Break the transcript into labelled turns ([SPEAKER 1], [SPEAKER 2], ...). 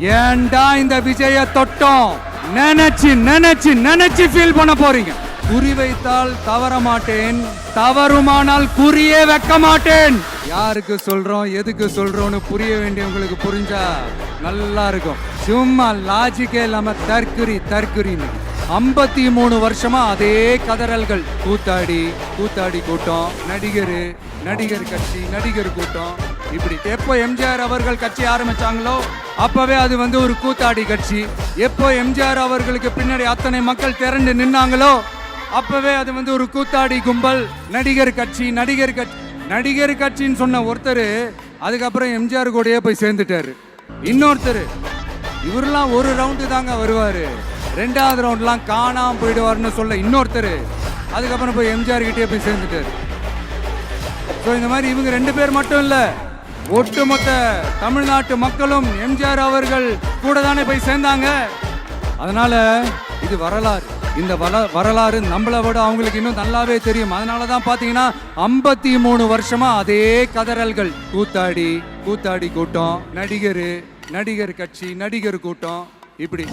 [SPEAKER 1] ஏன்டா இந்த விஜய தொட்டோம் நினைச்சு நினைச்சு நினைச்சு ஃபீல் பண்ண போறீங்க. குறி வைத்தால் தவற மாட்டேன், தவறுமானால் குறியே வைக்க மாட்டேன். யாருக்கு சொல்றோம் எதுக்கு சொல்றோம்னு புரிய வேண்டியவங்களுக்கு புரிஞ்சா நல்லா இருக்கும். சும்மா லாஜிக்கே இல்லாம தற்குறின்னு 53 வருஷமா அதே கதறல்கள். கூத்தாடி கூட்டம், நடிகர் கட்சி, நடிகர் கூட்டம். இப்படி எப்போ எம்ஜிஆர் அவர்கள் கட்சி ஆரம்பிச்சாங்களோ அப்பவே அது ஒரு கூத்தாடி கட்சி. எப்போ எம்ஜிஆர் அவர்களுக்கு பின்னாடி அத்தனை மக்கள் திரண்டு நின்னாங்களோ அப்பவே அது ஒரு கூத்தாடி கும்பல். நடிகர் கட்சின்னு சொன்ன ஒருத்தர் அதுக்கப்புறம் எம்ஜிஆர் கூடயே போய் சேர்ந்துட்டாரு. இன்னொருத்தர் இவரெல்லாம் ஒரு ரவுண்டு தாங்க வருவாரு, 2வது ரவுண்ட்லாம் காணாம போயிடுவாருன்னு சொல்ல இன்னொருத்தர் அதுக்கப்புறம் போய் எம்ஜிஆர் கிட்டே போய் சேர்ந்துட்டாரு. ஸோ இந்த மாதிரி இவங்க 2 பேர் மட்டும் இல்ல, ஒட்டுமொத்த தமிழ்நாட்டு மக்களும் எம்ஜிஆர் அவர்கள் கூட தானே போய் சேர்ந்தாங்க. அதனால இது வரலாறு. இந்த வரலாறு நம்மளை விட அவங்களுக்கு இன்னும் நல்லாவே தெரியும். அதனாலதான் பாத்தீங்கன்னா 53 வருஷமா அதே கதறல்கள். கூத்தாடி கூட்டம், நடிகர் கட்சி, நடிகர் கூட்டம். இப்படி